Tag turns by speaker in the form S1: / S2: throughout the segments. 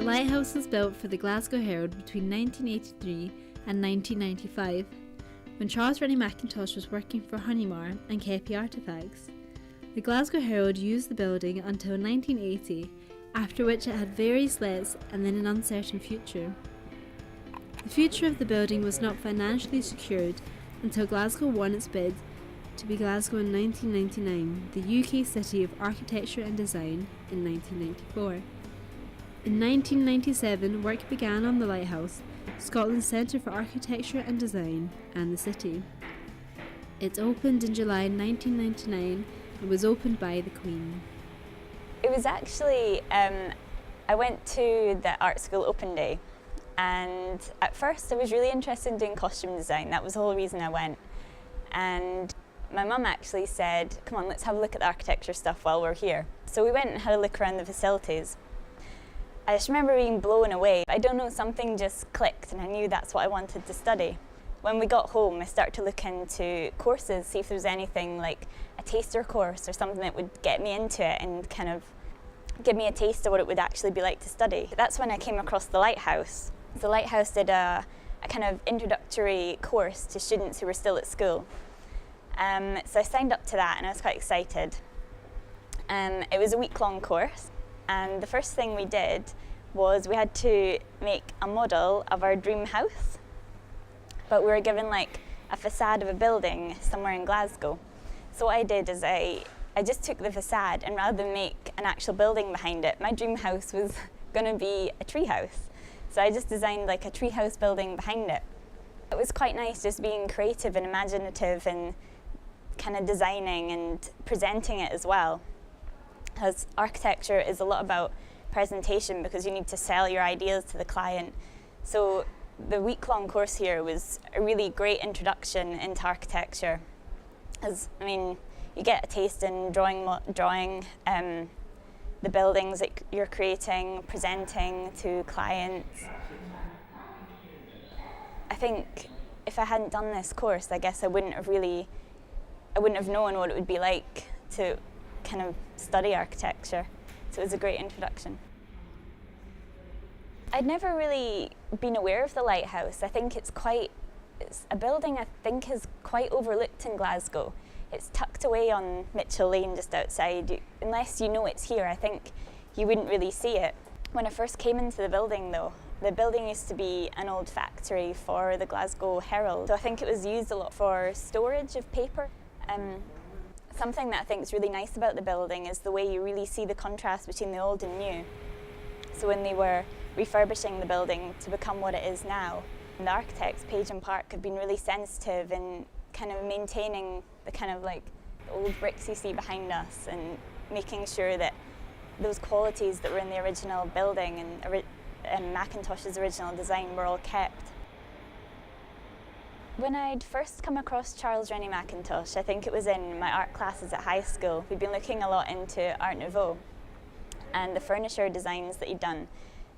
S1: lighthouse was built for the Glasgow Herald between 1983 and 1995, when Charles Rennie Mackintosh was working for Horne and Kepi Artefacts. The Glasgow Herald used the building until 1980, after which it had various lets and then an uncertain future. The future of the building was not financially secured until Glasgow won its bid to be Glasgow in 1999, the UK City of Architecture and Design in 1994. In 1997, work began on the Lighthouse, Scotland's Centre for Architecture and Design, and the city. It opened in July 1999 and was opened by the Queen.
S2: It was actually, I went to the art school open day, and at first I was really interested in doing costume design. That was the whole reason I went. And my mum actually said, come on, let's have a look at the architecture stuff while we're here. So we went and had a look around the facilities. I just remember being blown away. I don't know, something just clicked and I knew that's what I wanted to study. When we got home, I started to look into courses, see if there was anything like a taster course or something that would get me into it and kind of give me a taste of what it would actually be like to study. That's when I came across the Lighthouse. The Lighthouse did a kind of introductory course to students who were still at school. So I signed up to that and I was quite excited. It was a week-long course, and the first thing we did was we had to make a model of our dream house, but we were given like a facade of a building somewhere in Glasgow. So what I did is I just took the facade, and rather than make an actual building behind it, my dream house was going to be a tree house. So I just designed like a tree house building behind it. It was quite nice just being creative and imaginative and kind of designing and presenting it as well. Because architecture is a lot about presentation, because you need to sell your ideas to the client. So the week-long course here was a really great introduction into architecture. As I mean, you get a taste in drawing the buildings that you're creating, presenting to clients. I think if I hadn't done this course, I guess I wouldn't have known what it would be like to kind of study architecture. So it was a great introduction. I'd never really been aware of the Lighthouse. I think it's a building I think is quite overlooked in Glasgow. It's tucked away on Mitchell Lane just outside. Unless you know it's here, I think you wouldn't really see it. When I first came into the building though, the building used to be an old factory for the Glasgow Herald. So I think it was used a lot for storage of paper. Something that I think is really nice about the building is the way you really see the contrast between the old and new. So when they were refurbishing the building to become what it is now, the architects, Page and Park, have been really sensitive in kind of maintaining the kind of like the old bricks you see behind us and making sure that those qualities that were in the original building and Mackintosh's original design were all kept. When I'd first come across Charles Rennie Mackintosh, I think it was in my art classes at high school. We'd been looking a lot into Art Nouveau and the furniture designs that he'd done.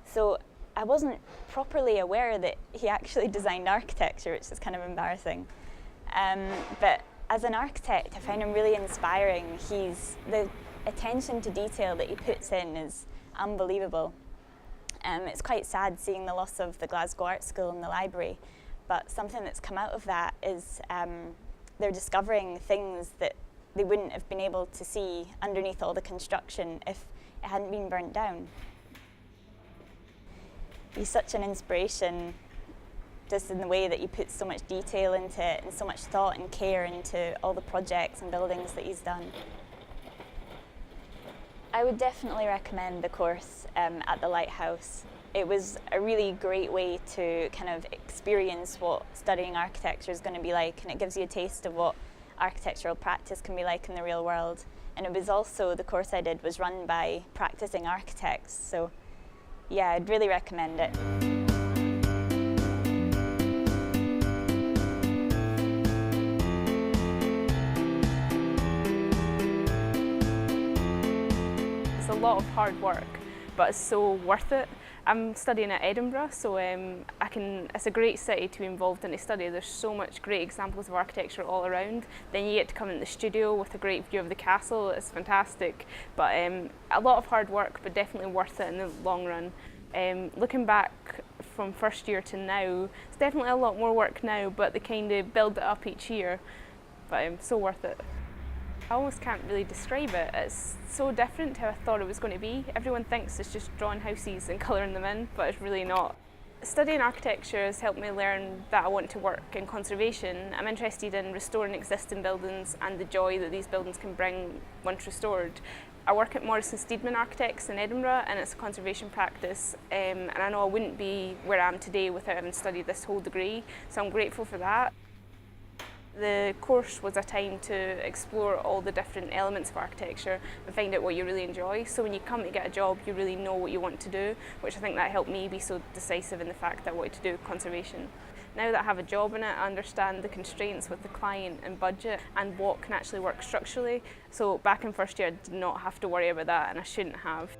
S2: So I wasn't properly aware that he actually designed architecture, which is kind of embarrassing. But as an architect, I find him really inspiring. The attention to detail that he puts in is unbelievable. It's quite sad seeing the loss of the Glasgow Art School and the library, but something that's come out of that is they're discovering things that they wouldn't have been able to see underneath all the construction if it hadn't been burnt down. He's such an inspiration, just in the way that he puts so much detail into it and so much thought and care into all the projects and buildings that he's done. I would definitely recommend the course at the Lighthouse. It was a really great way to kind of experience what studying architecture is going to be like, and it gives you a taste of what architectural practice can be like in the real world. And it was also, the course I did was run by practicing architects, so yeah, I'd really recommend it.
S3: It's a lot of hard work, but it's so worth it. I'm studying at Edinburgh, so it's a great city to be involved in a study. There's so much great examples of architecture all around. Then you get to come in the studio with a great view of the castle. It's fantastic, but a lot of hard work, but definitely worth it in the long run. Looking back from first year to now, it's definitely a lot more work now, but they kind of build it up each year, but so worth it. I almost can't really describe it. It's so different to how I thought it was going to be. Everyone thinks it's just drawing houses and colouring them in, but it's really not. Studying architecture has helped me learn that I want to work in conservation. I'm interested in restoring existing buildings and the joy that these buildings can bring once restored. I work at Morrison Steedman Architects in Edinburgh, and it's a conservation practice, and I know I wouldn't be where I am today without having studied this whole degree, so I'm grateful for that. The course was a time to explore all the different elements of architecture and find out what you really enjoy. So when you come to get a job, you really know what you want to do, which I think that helped me be so decisive in the fact that I wanted to do conservation. Now that I have a job in it, I understand the constraints with the client and budget and what can actually work structurally. So back in first year, I did not have to worry about that, and I shouldn't have.